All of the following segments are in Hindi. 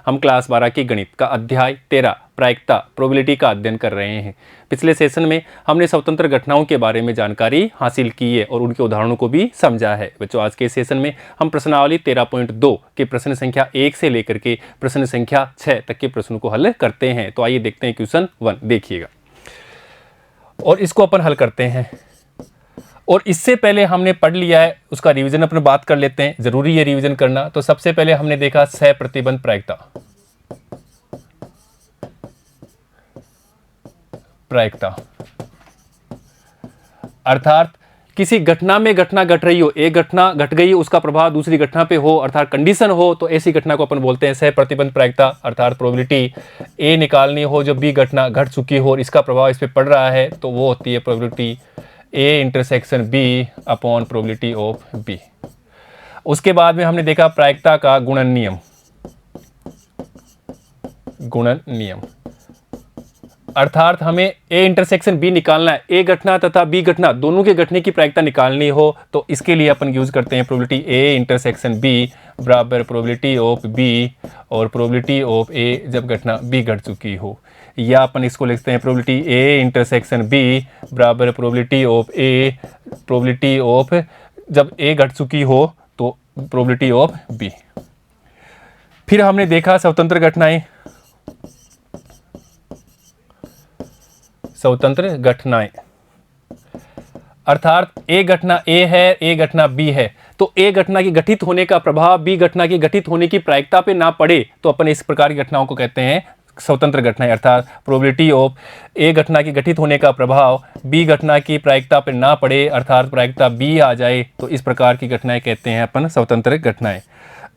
हम क्लास 12 के गणित का अध्याय 13 प्रायिकता प्रोबेबिलिटी का अध्ययन कर रहे हैं। पिछले सेशन में हमने स्वतंत्र घटनाओं के बारे में जानकारी हासिल की है और उनके उदाहरणों को भी समझा है। बच्चों, आज के सेशन में हम प्रश्नावली 13.2 के प्रश्न संख्या 1 से लेकर के प्रश्न संख्या 6 तक के प्रश्नों को हल करते हैं। तो आइए देखते हैं क्वेश्चन 1, देखिएगा और इसको अपन हल करते हैं। और इससे पहले हमने पढ़ लिया है, उसका रिवीजन अपन बात कर लेते हैं, जरूरी है रिवीजन करना। तो सबसे पहले हमने देखा सह प्रतिबंध प्रायिकता अर्थात किसी घटना में घटना घट रही हो, एक घटना घट गई, उसका प्रभाव दूसरी घटना पे हो, अर्थात कंडीशन हो, तो ऐसी घटना को अपन बोलते हैं सह प्रतिबंध प्रायिकता। अर्थात प्रोबेबिलिटी ए निकालनी हो जब बी घटना घट चुकी हो और इसका प्रभाव इस पे पड़ रहा है, तो वो होती है probability A intersection B upon probability of B. उसके बाद में हमने देखा प्रायिकता का गुणन नियम अर्थात हमें ए इंटरसेक्शन बी निकालना है, ए घटना तथा बी घटना दोनों के घटने की प्रायिकता निकालनी हो, तो इसके लिए अपन यूज करते हैं प्रोबेबिलिटी ए इंटरसेक्शन बी बराबर प्रोबेबिलिटी ऑफ बी और प्रोबेबिलिटी ऑफ ए जब घटना बी घट चुकी हो, या अपन इसको लिखते हैं प्रोबेबिलिटी ए इंटरसेक्शन बी बराबर प्रोबेबिलिटी ऑफ जब ए घट चुकी हो तो प्रोबेबिलिटी ऑफ बी। फिर हमने देखा स्वतंत्र घटनाएं अर्थात ए घटना ए है, ए घटना बी है, तो ए घटना की घटित होने का प्रभाव बी घटना की घटित होने की प्रायिकता पे ना पड़े, तो अपन इस प्रकार की घटनाओं को कहते हैं स्वतंत्र घटनाएं। अर्थात प्रोबेबिलिटी ऑफ ए घटना की घटित होने का प्रभाव बी घटना की प्रायिकता पर ना पड़े, अर्थात प्रायिकता बी आ जाए, तो इस प्रकार की घटनाएं कहते हैं अपन स्वतंत्र घटनाएं।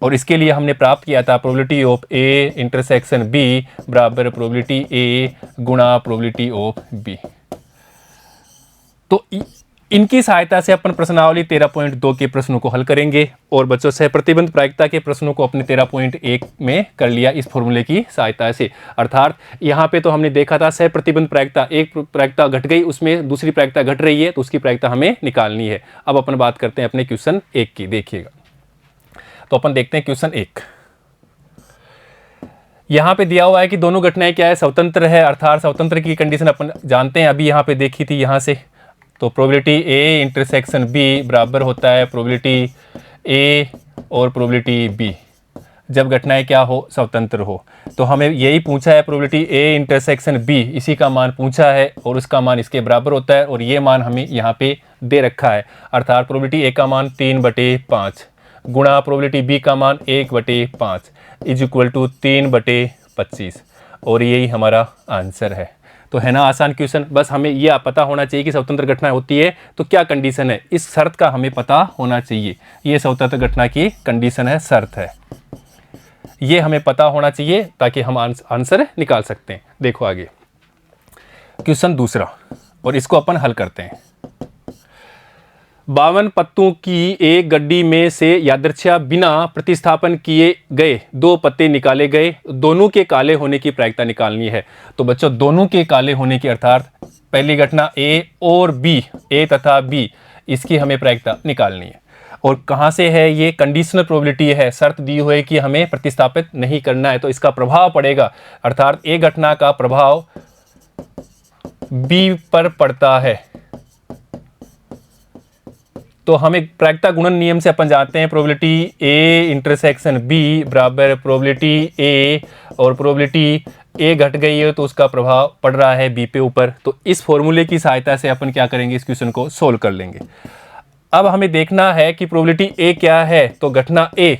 और इसके लिए हमने प्राप्त किया था probability of A intersection B बराबर प्रोबेबिलिटी ए गुणा प्रोबेबिलिटी ऑफ बी। तो इनकी सहायता से अपन प्रश्नावली 13.2 के प्रश्नों को हल करेंगे। और बच्चों, सह प्रतिबंध प्रायिकता के प्रश्नों को अपने 13.1 में कर लिया इस फॉर्मूले की सहायता से। अर्थात यहाँ पे तो हमने देखा था सह प्रतिबंध प्रायिकता, एक प्रायिकता घट गई, उसमें दूसरी प्रायिकता घट रही है, तो उसकी प्रायिकता हमें निकालनी है। अब अपन बात करते हैं अपने क्वेश्चन 1 की, देखिएगा। तो अपन देखते हैं क्वेश्चन 1। यहाँ पे दिया हुआ है कि दोनों घटनाएं क्या है, स्वतंत्र है, अर्थात स्वतंत्र की कंडीशन अपन जानते हैं, अभी यहाँ पे देखी थी यहाँ से। तो प्रोबेबिलिटी ए इंटरसेक्शन बी बराबर होता है प्रोबेबिलिटी ए और प्रोबेबिलिटी बी जब घटनाएं क्या हो, स्वतंत्र हो। तो हमें यही पूछा है, प्रोबेबिलिटी ए इंटरसेक्शन बी, इसी का मान पूछा है और उसका मान इसके बराबर होता है, और ये मान हमें यहाँ पे दे रखा है। अर्थात प्रोबेबिलिटी ए का मान 3/5 गुणा प्रोबेबिलिटी बी का मान 1/5 इज इक्वल टू 3/25, और यही हमारा आंसर है। तो है ना आसान क्वेश्चन। बस हमें यह पता होना चाहिए कि स्वतंत्र घटना होती है तो क्या कंडीशन है, इस शर्त का हमें पता होना चाहिए। ये स्वतंत्र घटना की कंडीशन है, शर्त है, ये हमें पता होना चाहिए ताकि हम आंसर निकाल सकते हैं। देखो आगे क्वेश्चन दूसरा, और इसको अपन हल करते हैं। 52 पत्तों की एक गड्डी में से यादृच्छा बिना प्रतिस्थापन किए गए 2 पत्ते निकाले गए, दोनों के काले होने की प्रायिकता निकालनी है। तो बच्चों, दोनों के काले होने की अर्थात पहली घटना ए और बी, ए तथा बी, इसकी हमें प्रायिकता निकालनी है। और कहाँ से है ये, कंडीशनल प्रोबेबिलिटी है, शर्त दी हुई है कि हमें प्रतिस्थापित नहीं करना है, तो इसका प्रभाव पड़ेगा, अर्थात ए घटना का प्रभाव बी पर पड़ता है। तो हमें प्रायिकता गुणन नियम से अपन जानते हैं प्रोबेबिलिटी ए इंटरसेक्शन बी बराबर प्रोबेबिलिटी ए, और प्रोबेबिलिटी ए घट गई है तो उसका प्रभाव पड़ रहा है बी पे ऊपर। तो इस फॉर्मूले की सहायता से अपन क्या करेंगे, इस क्वेश्चन को सोल्व कर लेंगे। अब हमें देखना है कि प्रोबेबिलिटी ए क्या है, तो घटना ए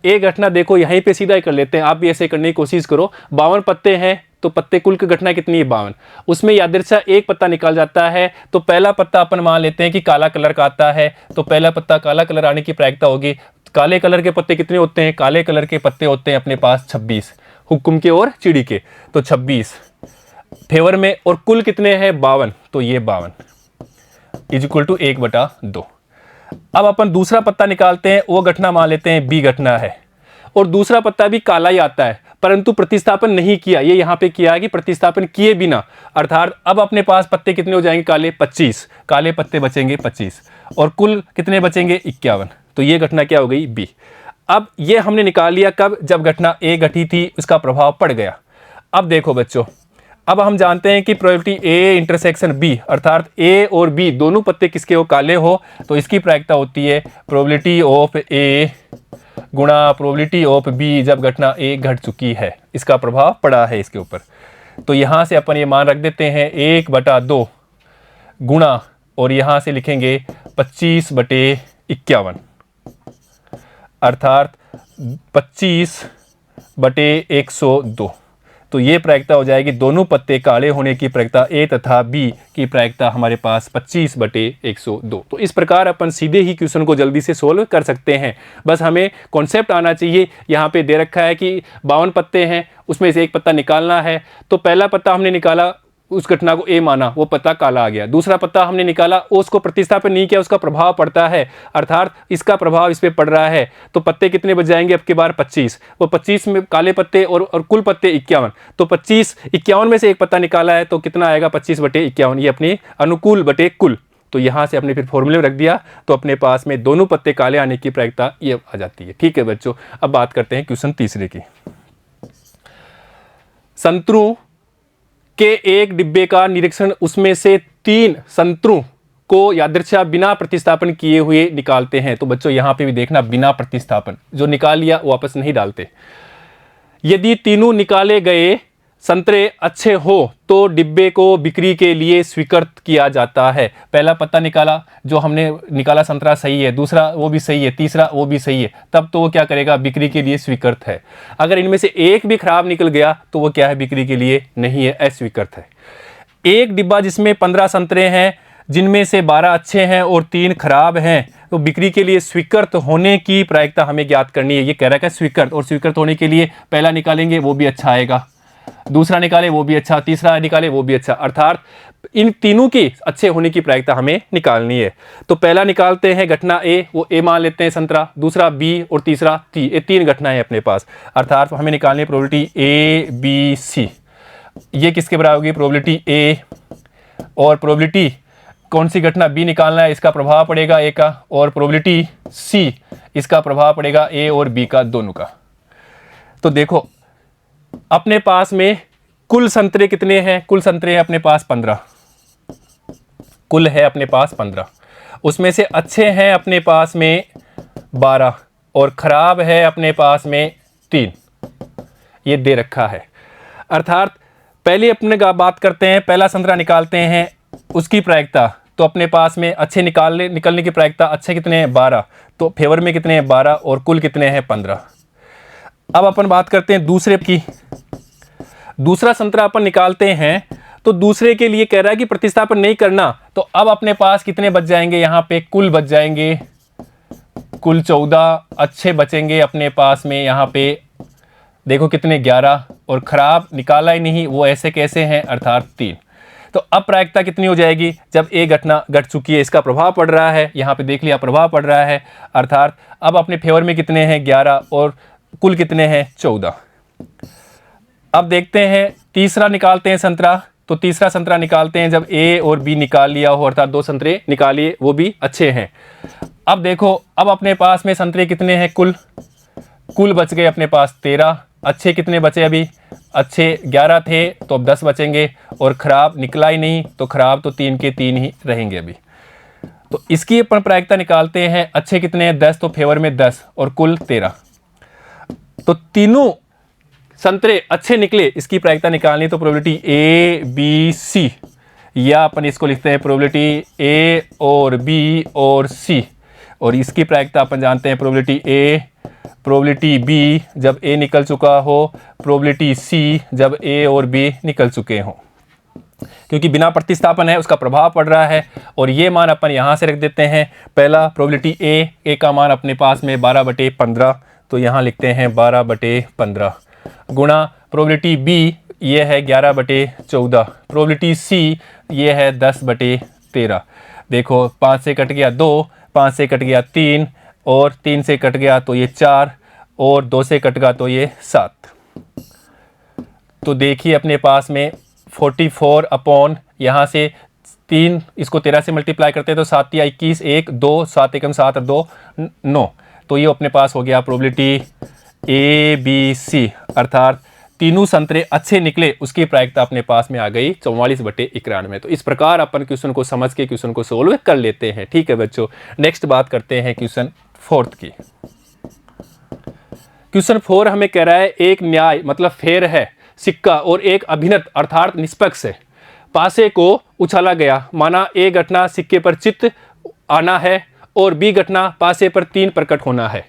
घटना देखो यहीं पे सीधा ही कर लेते हैं, आप भी ऐसे करने की कोशिश करो। 52 पत्ते हैं तो पत्ते कुल की घटना कितनी है, 52, उसमें यादृच्छा एक पत्ता निकाल जाता है, तो पहला पत्ता अपन मान लेते हैं कि काला कलर का आता है, तो पहला पत्ता काला कलर आने की प्रायिकता होगी। काले कलर के पत्ते कितने होते हैं, काले कलर के पत्ते होते हैं अपने पास 26, हुक्म के और चिड़ी के, तो 26 फेवर में, और कुल कितने हैं 52, तो ये 52 इज इक्वल टू 1/2। अब अपन दूसरा पत्ता निकालते हैं, वो घटना मान लेते हैं बी घटना है, और दूसरा पत्ता भी काला ही आता है, परंतु प्रतिस्थापन नहीं किया, ये यहाँ पे किया है कि प्रतिस्थापन किए बिना, अर्थात अब अपने पास पत्ते कितने हो जाएंगे काले, 25 काले पत्ते बचेंगे 25, और कुल कितने बचेंगे 51, तो ये घटना क्या हो गई बी। अब ये हमने निकाल लिया कब, जब घटना ए घटी थी, उसका प्रभाव पड़ गया। अब देखो बच्चों, अब हम जानते हैं कि प्रोबेबिलिटी ए इंटरसेक्शन बी, अर्थात ए और बी दोनों पत्ते किसके हो, काले हो, तो इसकी प्रायिकता होती है प्रोबेबिलिटी ऑफ ए गुणा प्रोबेबिलिटी ऑफ बी जब घटना ए घट चुकी है, इसका प्रभाव पड़ा है इसके ऊपर। तो यहाँ से अपन ये मान रख देते हैं 1/2 गुणा, और यहाँ से लिखेंगे 25/51, अर्थात 25/102। तो ये प्रायिकता हो जाएगी, दोनों पत्ते काले होने की प्रायिकता ए तथा बी की प्रायिकता हमारे पास 25/102। तो इस प्रकार अपन सीधे ही क्वेश्चन को जल्दी से सोल्व कर सकते हैं। बस हमें कॉन्सेप्ट आना चाहिए। यहाँ पे दे रखा है कि 52 पत्ते हैं, उसमें से एक पत्ता निकालना है। तो पहला पत्ता हमने निकाला, उस घटना को ए माना, वो पत्ता काला आ गया। दूसरा पत्ता हमने निकाला, उसको प्रतिस्थापन नहीं किया, उसका प्रभाव पड़ता है, अर्थात इसका प्रभाव इस पे पड़ रहा है। तो पत्ते कितने बच जाएंगे अब की बार 25, वो 25 में काले पत्ते और कुल पत्ते 51। तो 25-51 में से एक पत्ता निकाला है, तो कितना आएगा 25/51, ये अपने अनुकूल बटे कुल। तो यहाँ से हमने फिर फॉर्मूले में रख दिया, तो अपने पास में दोनों पत्ते काले आने की प्रायिकता ये आ जाती है। ठीक है बच्चों, अब बात करते हैं क्वेश्चन तीसरे की। संतरों के एक डिब्बे का निरीक्षण, उसमें से 3 संतरों को यादृच्छा बिना प्रतिस्थापन किए हुए निकालते हैं। तो बच्चों यहाँ पे भी देखना, बिना प्रतिस्थापन, जो निकाल लिया वो वापस नहीं डालते। यदि तीनों निकाले गए संतरे अच्छे हो तो डिब्बे को बिक्री के लिए स्वीकृत किया जाता है। पहला पत्ता निकाला, जो हमने निकाला संतरा सही है, दूसरा वो भी सही है, तीसरा वो भी सही है, तब तो वो क्या करेगा, बिक्री के लिए स्वीकृत है। अगर इनमें से एक भी खराब निकल गया तो वो क्या है, बिक्री के लिए नहीं है, अस्वीकृत है। एक डिब्बा जिसमें 15 संतरे हैं, जिनमें से 12 अच्छे हैं और 3 खराब हैं, तो बिक्री के लिए स्वीकृत होने की प्रायिकता हमें ज्ञात करनी है। ये कह रहा है स्वीकृत, और स्वीकृत होने के लिए पहला निकालेंगे वो भी अच्छा आएगा, दूसरा निकाले वो भी अच्छा, तीसरा निकाले वो भी अच्छा, अर्थात इन तीनों की अच्छे होने की प्रायिकता हमें निकालनी है। तो पहला निकालते हैं घटना ए, वो ए मान लेते हैं संतरा, दूसरा बी और तीसरा टी, ये 3 घटनाएं हैं अपने पास, अर्थात हमें निकालनी है प्रोबेबिलिटी ए बी सी। ये किसके बराबर होगी, प्रोबेबिलिटी ए, और प्रोबेबिलिटी कौन सी घटना बी निकालना है, इसका प्रभाव पड़ेगा ए का, और प्रोबेबिलिटी सी, इसका प्रभाव पड़ेगा ए और बी का, दोनों का। तो देखो अपने पास में कुल संतरे कितने हैं, कुल संतरे हैं अपने पास 15, कुल है अपने पास 15, उसमें से अच्छे हैं अपने पास में 12 और खराब है अपने पास में 3, ये दे रखा है। अर्थात पहले अपने का बात करते हैं, पहला संतरा निकालते हैं, उसकी प्रायिकता, तो अपने पास में अच्छे निकलने की प्रायिकता, अच्छे कितने हैं 12, तो फेवर में कितने हैं 12 और कुल कितने हैं 15। अब अपन बात करते हैं दूसरे की, दूसरा संतरा अपन निकालते हैं, तो दूसरे के लिए कह रहा है कि प्रतिस्थापन नहीं करना, तो अब अपने पास कितने बच जाएंगे, यहाँ पे कुल बच जाएंगे, कुल 14 अच्छे बचेंगे अपने पास में, यहाँ पे देखो कितने 11, और खराब निकाला ही नहीं, वो ऐसे कैसे हैं, अर्थात 3। तो अब प्रायिकता कितनी हो जाएगी, जब एक घटना घट चुकी है, इसका प्रभाव पड़ रहा है, यहाँ पे देख लिया प्रभाव पड़ रहा है, अर्थात अब अपने फेवर में कितने हैं 11 और कुल कितने हैं 14। अब देखते हैं तीसरा निकालते हैं संतरा, तो तीसरा संतरा निकालते हैं जब ए और बी निकाल लिया हो, अर्थात 2 संतरे निकालिए, वो भी अच्छे हैं। अब देखो अब अपने पास में संतरे कितने हैं, कुल बच गए अपने पास 13, अच्छे कितने बचे अभी, अच्छे 11 थे तो अब 10 बचेंगे, और खराब निकला ही नहीं, तो खराब तो 3 के 3 ही रहेंगे अभी। तो इसकी अपन प्रायिकता निकालते हैं, अच्छे कितने हैं 10, तो फेवर में 10 और कुल 13, तो तीनों संतरे अच्छे निकले, इसकी प्रायिकता निकालनी, तो प्रोबेबिलिटी ए बी सी, या अपन इसको लिखते हैं प्रोबेबिलिटी ए और बी और सी, और इसकी प्रायिकता अपन जानते हैं प्रोबेबिलिटी ए, प्रोबेबिलिटी बी जब ए निकल चुका हो, प्रोबेबिलिटी सी जब ए और बी निकल चुके हों। क्योंकि बिना प्रतिस्थापन है उसका प्रभाव पड़ रहा है, और ये मान अपन यहाँ से रख देते हैं। पहला प्रोबेबिलिटी ए का मान अपने पास में 12/15, तो यहाँ लिखते हैं 12/15, गुणा प्रोबेबिलिटी बी ये है 11/14, प्रोबेबिलिटी सी ये है 10/13। देखो 5 से कट गया 2, 5 से कट गया 3, और 3 से कट गया तो ये 4, और 2 से कट गया तो ये 7। तो देखिए अपने पास में 44 अपॉन यहाँ से 3, इसको 13 से मल्टीप्लाई करते हैं तो 7 या 21, 1 2, 7 एकम 7 और 2 9, तो ये अपने पास हो गया प्रोबेबिलिटी ABC, अर्थात तीनों संतरे अच्छे निकले, उसकी प्रायिकता अपने पास में आ गई 44/91। तो इस प्रकार अपन क्वेश्चन को समझ के क्वेश्चन को सोल्व कर लेते हैं। ठीक है बच्चों, नेक्स्ट बात करते हैं क्वेश्चन 4 की। क्वेश्चन 4 हमें कह रहा है एक न्याय मतलब फेयर है सिक्का और एक अभिनत अर्थात निष्पक्ष है पासे को उछाला गया। माना ए घटना सिक्के पर चित्त आना है और बी घटना पासे पर 3 प्रकट होना है।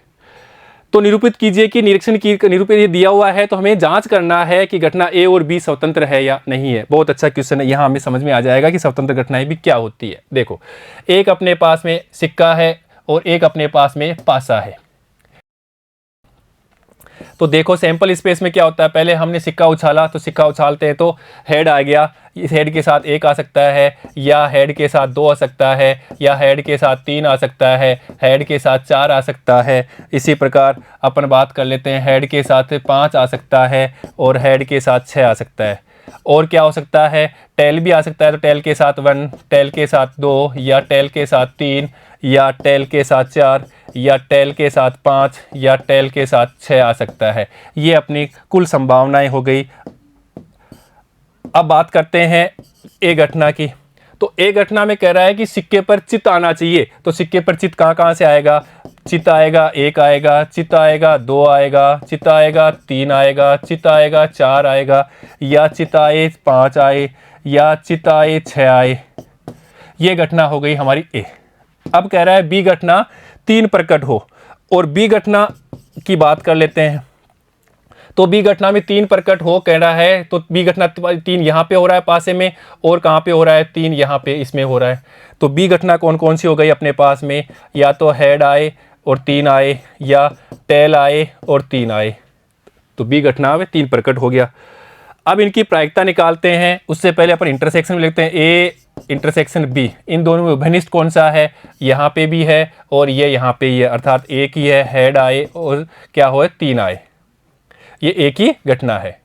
तो निरूपित कीजिए कि निरीक्षण की निरूपित ये दिया हुआ है, तो हमें जांच करना है कि घटना ए और बी स्वतंत्र है या नहीं है। बहुत अच्छा क्वेश्चन है, यहाँ हमें समझ में आ जाएगा कि स्वतंत्र घटनाएं भी क्या होती है। देखो, एक अपने पास में सिक्का है और एक अपने पास में पासा है। तो देखो सैंपल स्पेस में क्या होता है, पहले हमने सिक्का उछाला, तो सिक्का उछालते हैं तो हेड आ गया, इस हेड के साथ 1 आ सकता है, या हेड के साथ 2 आ सकता है, या हेड के साथ 3 आ सकता है, हेड के साथ 4 आ सकता है। इसी प्रकार अपन बात कर लेते हैं, हेड के साथ 5 आ सकता है और हेड के साथ 6 आ सकता है। और क्या हो सकता है, टेल भी आ सकता है, तो टेल के साथ 1, टेल के साथ 2, या टेल के साथ 3, या टेल के साथ 4, या टेल के साथ 5, या टेल के साथ 6 आ सकता है। ये अपनी कुल संभावनाएं हो गई। अब बात करते हैं ए घटना की। तो ए घटना में कह रहा है कि सिक्के पर चित्त आना चाहिए, तो सिक्के पर चित्त कहाँ से आएगा, चित्त आएगा 1 आएगा, चित्त आएगा 2 आएगा, चित्त आएगा 3 आएगा, चित्त आएगा 4 आएगा, या चित्त आए 5 आए, या चित्त आए 6 आए। ये घटना हो गई हमारी ए। अब कह रहा है बी घटना 3 प्रकट हो, और बी घटना की बात कर लेते हैं। तो बी घटना में 3 प्रकट हो कह रहा है, तो बी घटना 3 यहाँ पे हो रहा है पासे में, और कहाँ पे हो रहा है, 3 यहाँ पे इसमें हो रहा है। तो बी घटना कौन कौन सी हो गई अपने पास में, या तो हेड आए और 3 आए, या टेल आए और 3 आए। तो बी घटना में 3 प्रकट हो गया। अब इनकी प्रायिकता निकालते हैं, उससे पहले अपन इंटरसेक्शन में लिखते हैं ए इंटरसेक्शन बी। इन दोनों में उभयनिष्ठ कौन सा है, यहाँ पे भी है और ये यहाँ पे ही है, अर्थात एक ही है, हेड आए और क्या हो 3 आए, ये एक ही घटना है।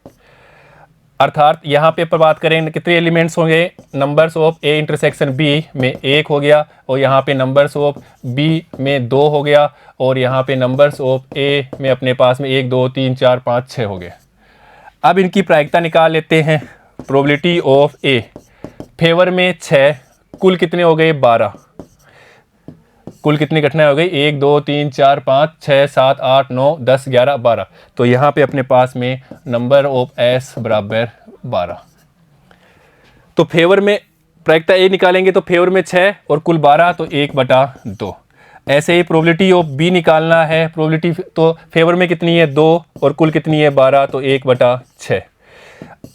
अर्थात यहाँ पे पर बात करें कितने एलिमेंट्स होंगे, numbers of A intersection B में 1 हो गया, और यहाँ पे नंबर्स ऑफ बी में 2 हो गया, और यहाँ पे नंबर्स ऑफ ए में अपने पास में 1 2 3 4 5 6 हो गए। अब इनकी प्रायिकता निकाल लेते हैं। प्रोबेबिलिटी ऑफ ए फेवर में 6, कुल कितने हो गए 12, कुल कितनी घटनाएं हो गई 1 2 3 4 5 6 7 8 9 10 11 12। तो यहाँ पे अपने पास में नंबर ऑफ एस बराबर 12। तो फेवर में प्रायिकता ए निकालेंगे तो फेवर में 6 और कुल 12, तो 1/2। ऐसे ही प्रोबेबिलिटी ऑफ बी निकालना है, प्रोबेबिलिटी तो फेवर में कितनी है 2 और कुल कितनी है 12, तो 1/6।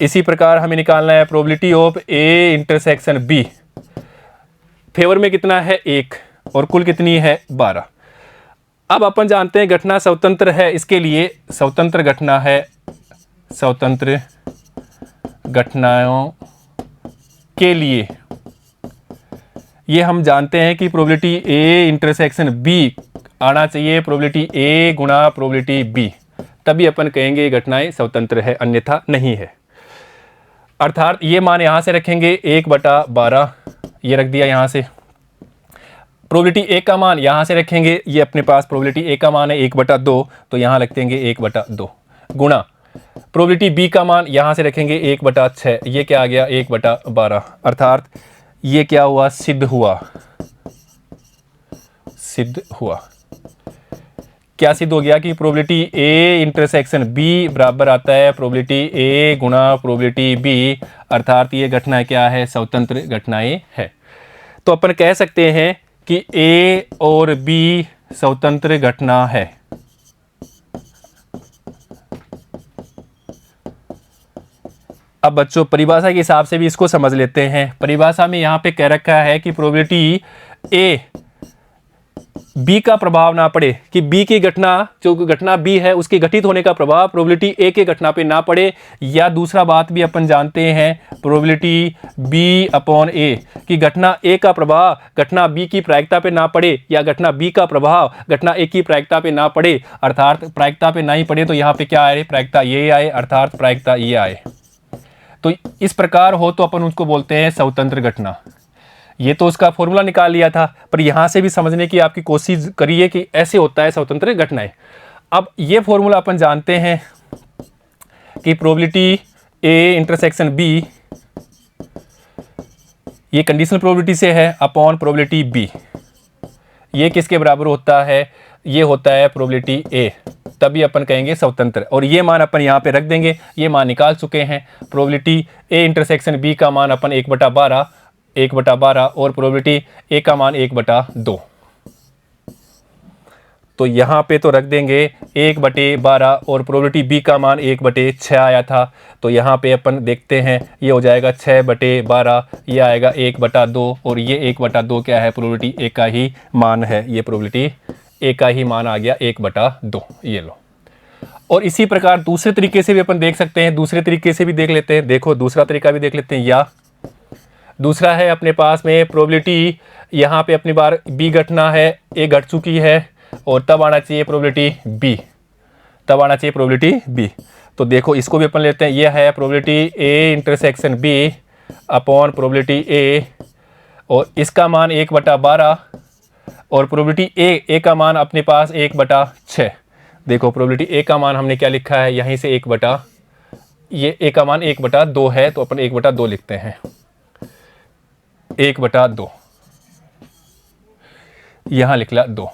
इसी प्रकार हमें निकालना है probability of A intersection B. Favour में कितना है 1 और कुल कितनी है 12। अब अपन जानते हैं घटना स्वतंत्र है, इसके लिए स्वतंत्र घटना है, स्वतंत्र घटनाओं के लिए ये हम जानते हैं कि प्रोबेबिलिटी ए इंटरसेक्शन बी आना चाहिए, प्रोबेबिलिटी ए गुणा प्रोबेबिलिटी बी, तभी अपन कहेंगे ये घटनाएं स्वतंत्र है, अन्यथा नहीं है। अर्थात ये मान यहाँ से रखेंगे 1/12, ये रख दिया यहाँ से। प्रोबेबिलिटी ए का मान यहाँ से रखेंगे, ये अपने पास प्रोबेबिलिटी ए का मान है 1/2, तो यहाँ रख देंगे 1/2 गुणा प्रोबेबिलिटी बी का मान यहाँ से रखेंगे 1/6, ये क्या आ गया 1/12। अर्थात ये क्या हुआ, सिद्ध हुआ, सिद्ध हुआ। क्या सिद्ध हो गया कि प्रोबेबिलिटी ए इंटरसेक्शन बी बराबर आता है प्रोबेबिलिटी ए गुणा प्रोबेबिलिटी बी, अर्थात ये घटना क्या है, स्वतंत्र घटनाएं है। तो अपन कह सकते हैं कि ए और बी स्वतंत्र घटना है। अब बच्चों परिभाषा के हिसाब से भी इसको समझ लेते हैं। परिभाषा में यहाँ पे कह रखा है कि प्रोबेबिलिटी ए बी का प्रभाव ना पड़े, कि बी की घटना जो घटना बी है उसके घटित होने का प्रभाव प्रोबेबिलिटी ए के घटना पे ना पड़े, या दूसरा बात भी अपन जानते हैं प्रोबेबिलिटी बी अपॉन ए, कि घटना ए का प्रभाव घटना बी की प्रायिकता पे ना पड़े, या घटना बी का प्रभाव घटना ए की प्रायिकता पे ना पड़े। अर्थात प्रायिकता पे ना ही पड़े तो यहाँ पे क्या आए, प्रायिकता ये आए, अर्थात प्रायिकता ये आए। तो इस प्रकार हो तो अपन उसको बोलते हैं स्वतंत्र घटना। ये तो उसका फॉर्मूला निकाल लिया था, पर यहाँ से भी समझने की आपकी कोशिश करिए कि ऐसे होता है स्वतंत्र घटनाएं। अब ये फॉर्मूला अपन जानते हैं कि प्रोबेबिलिटी ए इंटरसेक्शन बी, ये कंडीशनल प्रोबेबिलिटी से है, अपॉन प्रोबेबिलिटी बी, ये किसके बराबर होता है, ये होता है प्रोबेबिलिटी ए, तभी अपन कहेंगे स्वतंत्र। और ये मान अपन यहाँ पे रख देंगे, ये मान निकाल चुके हैं। प्रोबेबिलिटी ए इंटरसेक्शन बी का मान अपन 1/12 और प्रोबेबिलिटी ए का मान 1/2। तो यहाँ पे तो रख देंगे 1/12 और प्रोबेबिलिटी बी का मान 1/6 आया था, तो यहाँ पे अपन देखते हैं ये हो जाएगा 6/12, ये आएगा 1/2 और ये 1/2 क्या है, प्रोबेबिलिटी ए का ही मान है, ये प्रोबेबिलिटी ए का ही मान आ गया 1/2, ये लो। और इसी प्रकार दूसरे तरीके से भी अपन देख सकते हैं, दूसरे तरीके से भी देख लेते हैं। देखो दूसरा तरीका भी देख लेते हैं, या दूसरा है अपने पास में प्रोबेबिलिटी, यहाँ पे अपनी बार बी घटना है, ए घट चुकी है और तब आना चाहिए प्रोबेबिलिटी बी, तब आना चाहिए प्रोबेबिलिटी बी। तो देखो इसको भी अपन लेते हैं, यह है probability A intersection B upon probability A, और इसका मान 1/12 और प्रोबेबिलिटी ए का मान अपने पास 1/6। देखो प्रोबेबिलिटी ए का मान हमने क्या लिखा है, यहीं से ये ए का मान 1/2 है, तो अपन 1/2 लिखते हैं, 1/2 यहाँ लिख ला 2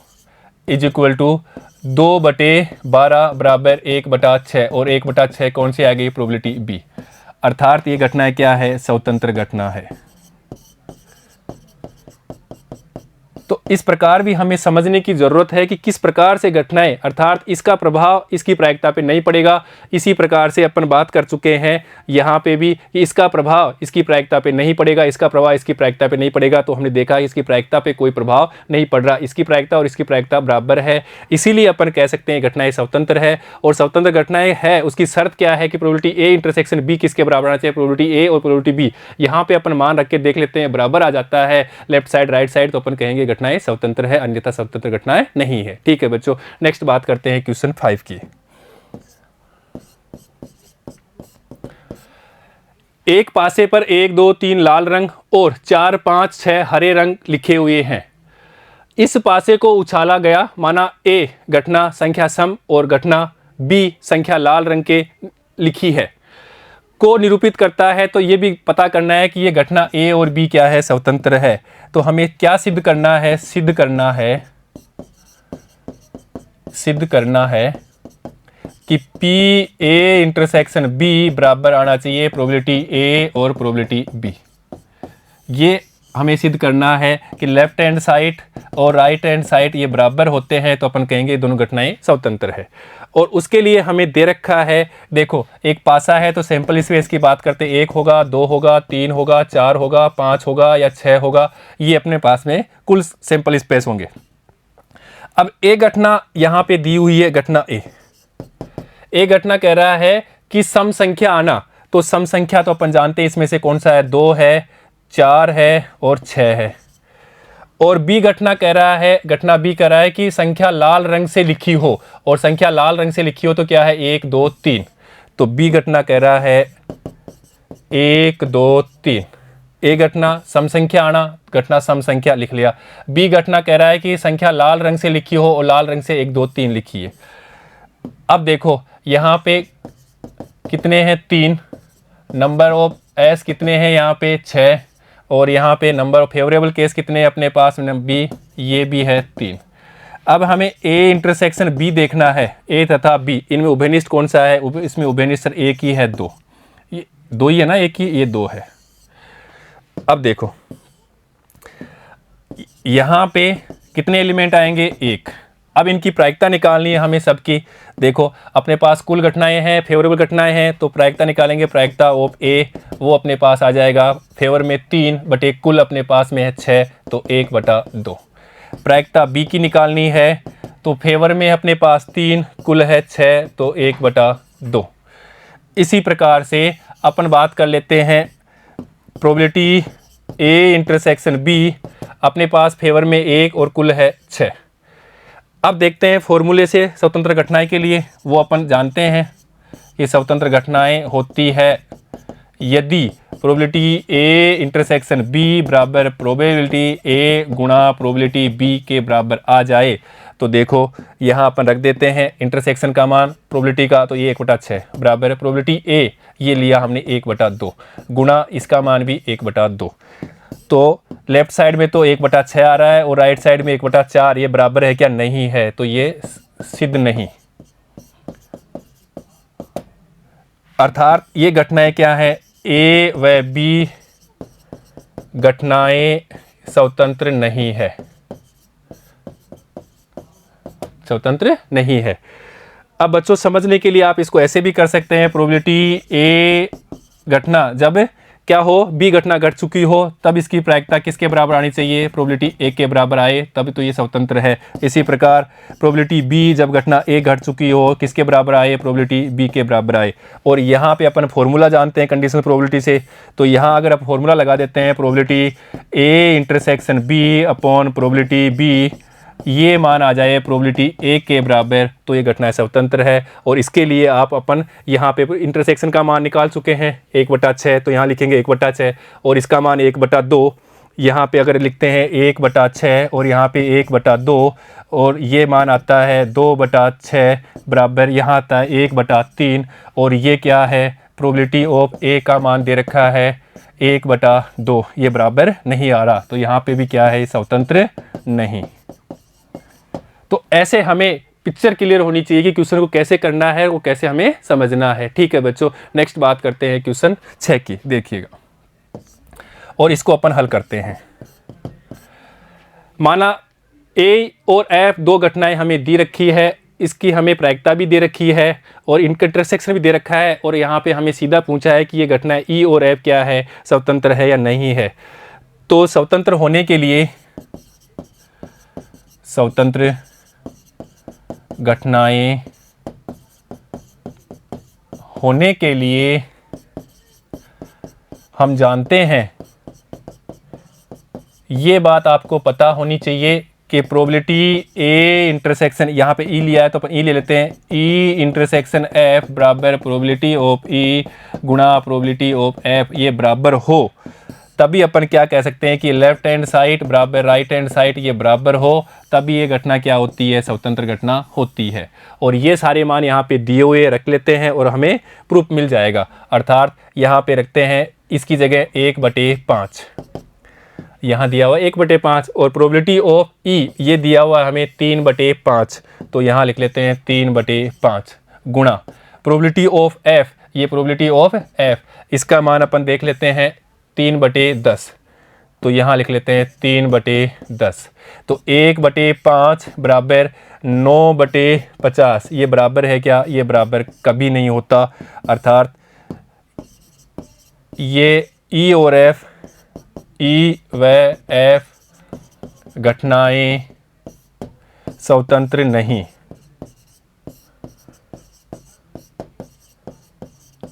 इज इक्वल टू 2/12 बराबर 1/6, और 1/6 कौन सी आ गई, प्रोबेबिलिटी बी। अर्थात ये घटना क्या है, स्वतंत्र घटना है। तो इस प्रकार भी हमें समझने की ज़रूरत है कि किस प्रकार से घटनाएं, अर्थात इसका प्रभाव इसकी प्रायिकता पे नहीं पड़ेगा। इसी प्रकार से अपन बात कर चुके हैं यहाँ पे भी कि इसका प्रभाव इसकी प्रायिकता पे नहीं पड़ेगा, इसका प्रभाव इसकी प्रायिकता पे नहीं पड़ेगा। तो हमने देखा इसकी प्रायिकता पे कोई प्रभाव नहीं पड़ रहा, इसकी प्रायिकता और इसकी प्रायिकता बराबर है, इसीलिए अपन कह सकते हैं घटनाएं स्वतंत्र है। और स्वतंत्र घटनाएं है उसकी शर्त क्या है कि प्रोबेबिलिटी ए इंटरसेक्शन बी किसके बराबर आना चाहिए, प्रोबेबिलिटी ए और प्रोबेबिलिटी बी। यहाँ पे अपन मान रख के देख लेते हैं, बराबर आ जाता है लेफ्ट साइड राइट साइड, तो अपन कहेंगे घटनाएं स्वतंत्र है, अन्यथा स्वतंत्र घटनाएं नहीं है। ठीक है बच्चों, नेक्स्ट बात करते हैं क्वेश्चन 5 की। एक पासे पर 1 2 3 लाल रंग और 4 5 6 हरे रंग लिखे हुए हैं। इस पासे को उछाला गया, माना ए घटना संख्या सम और घटना बी संख्या लाल रंग के लिखी है को निरूपित करता है। तो ये भी पता करना है कि ये घटना ए और बी क्या है, स्वतंत्र है। तो हमें क्या सिद्ध करना है, सिद्ध करना है कि पी ए इंटरसेक्शन बी बराबर आना चाहिए प्रोबेबिलिटी ए और प्रोबेबिलिटी बी। ये हमें सिद्ध करना है कि लेफ्ट हैंड साइड और राइट हैंड साइड ये बराबर होते हैं, तो अपन कहेंगे दोनों घटनाएं स्वतंत्र है। और उसके लिए हमें दे रखा है, देखो एक पासा है तो सैंपल स्पेस की बात करते हैं, 1 होगा 2 होगा 3 होगा 4 होगा 5 होगा या 6 होगा, ये अपने पास में कुल सैंपल स्पेस होंगे। अब ए घटना यहाँ पे दी हुई है, घटना ए घटना कह रहा है कि सम संख्या आना, तो सम संख्या तो अपन जानते हैं इसमें से कौन सा है, 2 है 4 है और 6 है। और बी घटना कह रहा है, घटना बी कह रहा है कि संख्या लाल रंग से लिखी हो, और संख्या लाल रंग से लिखी हो तो क्या है 1 2 3। तो बी घटना कह रहा है 1 2 3। ए घटना सम संख्या आना, घटना सम संख्या लिख लिया। बी घटना कह रहा है कि संख्या लाल रंग से लिखी हो और लाल रंग से 1 2 3 लिखी है। अब देखो यहाँ पे कितने हैं, 3। नंबर ऑफ एस कितने हैं यहाँ पे 6, और यहाँ पे नंबर ऑफ फेवरेबल केस कितने हैं अपने पास बी, ये भी है 3। अब हमें ए इंटरसेक्शन बी देखना है, ए तथा बी इनमें उभयनिष्ठ कौन सा है, इसमें उभयनिष्ठ एक ही है 2, ये 2 ही है ना, एक ही ये 2 है। अब देखो यहाँ पे कितने एलिमेंट आएंगे, 1। अब इनकी प्रायिकता निकालनी है हमें सबकी। देखो अपने पास कुल घटनाएं हैं, फेवरेबल घटनाएं हैं, तो प्रायिकता निकालेंगे। प्रायिकता ऑफ ए वो अपने पास आ जाएगा फेवर में 3 बटे कुल अपने पास में है 6, तो 1/2। प्रायिकता बी की निकालनी है, तो फेवर में अपने पास 3 कुल है 6, तो 1/2। इसी प्रकार से अपन बात कर लेते हैं प्रोबेबिलिटी ए इंटरसेक्शन बी, अपने पास फेवर में 1 और कुल है 6। अब देखते हैं फॉर्मूले से स्वतंत्र घटनाएं के लिए, वो अपन जानते हैं कि स्वतंत्र घटनाएं होती है यदि प्रोबेबिलिटी ए इंटरसेक्शन बी बराबर प्रोबेबिलिटी ए गुणा प्रोबेबिलिटी बी के बराबर आ जाए तो देखो यहाँ अपन रख देते हैं इंटरसेक्शन का मान प्रोबेबिलिटी का, तो ये 1/6 बराबर प्रोबेबिलिटी ए ये लिया हमने 1/2 गुणा इसका मान भी 1/2। तो लेफ्ट साइड में तो 1/6 आ रहा है और राइट साइड में 1/4, ये बराबर है क्या? नहीं है, तो ये सिद्ध नहीं। अर्थात ये घटनाएं क्या है? ए व बी घटनाएं स्वतंत्र नहीं है, स्वतंत्र नहीं है। अब बच्चों समझने के लिए आप इसको ऐसे भी कर सकते हैं, प्रोबेबिलिटी ए घटना जब क्या हो, बी घटना घट चुकी हो तब इसकी प्रायिकता किसके बराबर आनी चाहिए? प्रोबेबिलिटी ए के बराबर आए तब तो ये स्वतंत्र है। इसी प्रकार प्रोबेबिलिटी बी जब घटना ए घट चुकी हो किसके बराबर आए? प्रोबेबिलिटी बी के बराबर आए। और यहाँ पे अपन फॉर्मूला जानते हैं कंडीशनल प्रोबेबिलिटी से, तो यहाँ अगर आप फॉर्मूला लगा देते हैं probability A intersection B upon probability B, ये मान आ जाए प्रोबेबिलिटी ए के बराबर, तो ये घटना स्वतंत्र है। और इसके लिए आप अपन यहाँ पे इंटरसेक्शन का मान निकाल चुके हैं 1/6, तो यहाँ लिखेंगे 1/6 और इसका मान 1/2। यहाँ पे अगर लिखते हैं 1/6 और यहाँ पे 1/2 और ये मान आता है 2/6 बराबर यहाँ आता है 1/3। और ये क्या है? प्रोबेबिलिटी ऑफ ए का मान दे रखा है 1/2, ये बराबर नहीं आ रहा, तो यहाँ पे भी क्या है? स्वतंत्र नहीं। तो ऐसे हमें पिक्चर क्लियर होनी चाहिए कि क्वेश्चन को कैसे करना है, वो कैसे हमें समझना है। ठीक है बच्चों, नेक्स्ट बात करते हैं क्वेश्चन 6 की, देखिएगा और इसको अपन हल करते हैं। माना ए और एफ दो घटनाएं हमें दी रखी है, इसकी हमें प्रायिकता भी दे रखी है और इनका इंटरसेक्शन भी दे रखा है, और यहाँ पे हमें सीधा पूछा है कि ये घटना ई और एफ क्या है, स्वतंत्र है या नहीं है। तो स्वतंत्र होने के लिए, स्वतंत्र घटनाएं होने के लिए हम जानते हैं, ये बात आपको पता होनी चाहिए कि प्रोबेबिलिटी ए इंटरसेक्शन, यहाँ पे ई लिया है तो अपन ई ले लेते हैं, ई इंटरसेक्शन एफ बराबर प्रोबेबिलिटी ऑफ ई गुणा प्रोबेबिलिटी ऑफ एफ, ये बराबर हो तभी अपन क्या कह सकते हैं कि लेफ्ट हैंड साइड बराबर राइट हैंड साइड ये बराबर हो, तभी ये घटना क्या होती है? स्वतंत्र घटना होती है। और ये सारे मान यहाँ पे दिए हुए रख लेते हैं और हमें प्रूफ मिल जाएगा। अर्थात यहाँ पे रखते हैं इसकी जगह 1/5, यहाँ दिया हुआ 1/5 और प्रोबेबिलिटी ऑफ ई ये दिया हुआ है हमें 3/5, तो यहाँ लिख लेते हैं 3/5 गुणा प्रोबेबिलिटी ऑफ एफ, ये प्रोबेबिलिटी ऑफ एफ, इसका मान अपन देख लेते हैं 3/10, तो यहाँ लिख लेते हैं 3/10। तो 1/5 बराबर 9/50, ये बराबर है क्या? ये बराबर कभी नहीं होता। अर्थात ये ई और एफ, ई व एफ घटनाएं स्वतंत्र नहीं।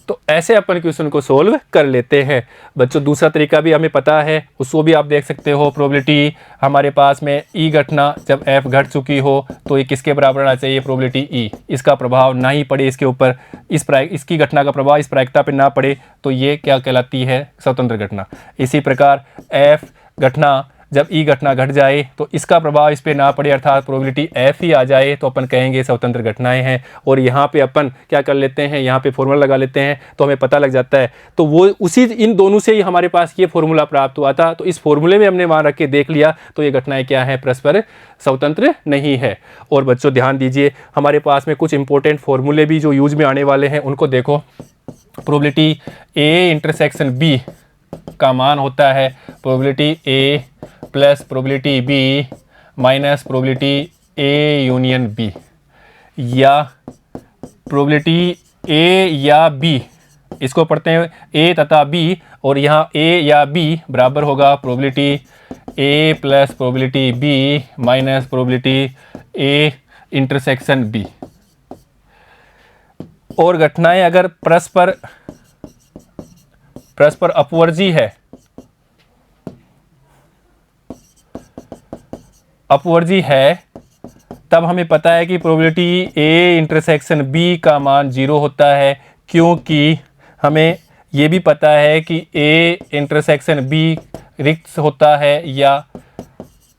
तो ऐसे अपन क्वेश्चन को सोल्व कर लेते हैं बच्चों। दूसरा तरीका भी हमें पता है, उसको भी आप देख सकते हो। प्रोबेबिलिटी हमारे पास में ई घटना जब एफ घट चुकी हो तो ये किसके बराबर आना चाहिए? प्रोबेबिलिटी ई, इसका प्रभाव ना ही पड़े इसके ऊपर, इसकी घटना का प्रभाव इस प्रायिकता पर ना पड़े, तो ये क्या कहलाती है? स्वतंत्र घटना। इसी प्रकार एफ घटना जब ई घटना घट जाए तो इसका प्रभाव इस पे ना पड़े, अर्थात प्रोबेबिलिटी एफ ही आ जाए, तो अपन कहेंगे स्वतंत्र घटनाएं हैं। और यहाँ पे अपन क्या कर लेते हैं, यहाँ पे फॉर्मूला लगा लेते हैं तो हमें पता लग जाता है। तो वो उसी इन दोनों से ही हमारे पास ये फॉर्मूला प्राप्त हुआ था, तो इस फॉर्मूले में हमने वहाँ रख के देख लिया, तो ये घटनाएं क्या है? परस्पर स्वतंत्र नहीं है। और बच्चों ध्यान दीजिए, हमारे पास में कुछ इंपॉर्टेंट फॉर्मूले भी जो यूज में आने वाले हैं उनको देखो। प्रोबेबिलिटी ए इंटरसेक्शन बी का मान होता है probability A plus probability B minus probability A union B, या प्रोबेबिलिटी ए या बी, इसको पढ़ते हैं ए तथा बी, और यहाँ ए या बी बराबर होगा probability A plus probability B minus probability A intersection B. और घटनाएं अगर परस्पर अपवर्जी है, तब हमें पता है कि प्रोबेबिलिटी ए इंटरसेक्शन बी का मान 0 होता है, क्योंकि हमें ये भी पता है कि ए इंटरसेक्शन बी रिक्त होता है या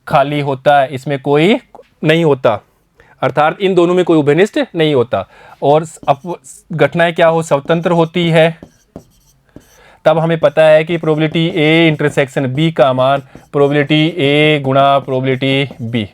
खाली होता है, इसमें कोई नहीं होता, अर्थात इन दोनों में कोई उभयनिष्ठ नहीं होता। और घटनाएं क्या हो, स्वतंत्र होती है, तब हमें पता है कि प्रोबेबिलिटी ए इंटरसेक्शन बी का मान प्रोबेबिलिटी ए गुणा प्रोबेबिलिटी बी।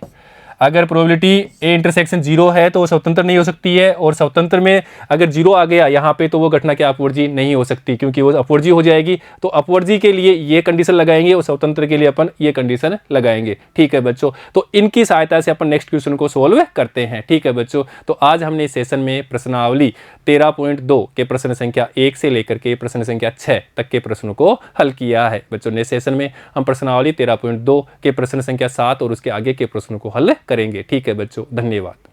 अगर प्रोबेबिलिटी ए इंटरसेक्शन 0 है तो वो स्वतंत्र नहीं हो सकती है, और स्वतंत्र में अगर 0 आ गया यहाँ पे तो वो घटना क्या अपवर्जी नहीं हो सकती, क्योंकि वो अपवर्जी हो जाएगी। तो अपवर्जी के लिए ये कंडीशन लगाएंगे और स्वतंत्र के लिए अपन ये कंडीशन लगाएंगे। ठीक है बच्चों, तो इनकी सहायता से अपन नेक्स्ट क्वेश्चन को सोल्व करते हैं। ठीक है बच्चों, तो आज हमने इस सेशन में प्रश्नावली 13.2 के प्रश्न संख्या 1 से लेकर के प्रश्न संख्या 6 तक के प्रश्नों को हल किया है। बच्चों नेक्स्ट सेशन में हम प्रश्नावली 13.2 के प्रश्न संख्या 7 और उसके आगे के प्रश्नों को हल करेंगे। ठीक है बच्चों, धन्यवाद।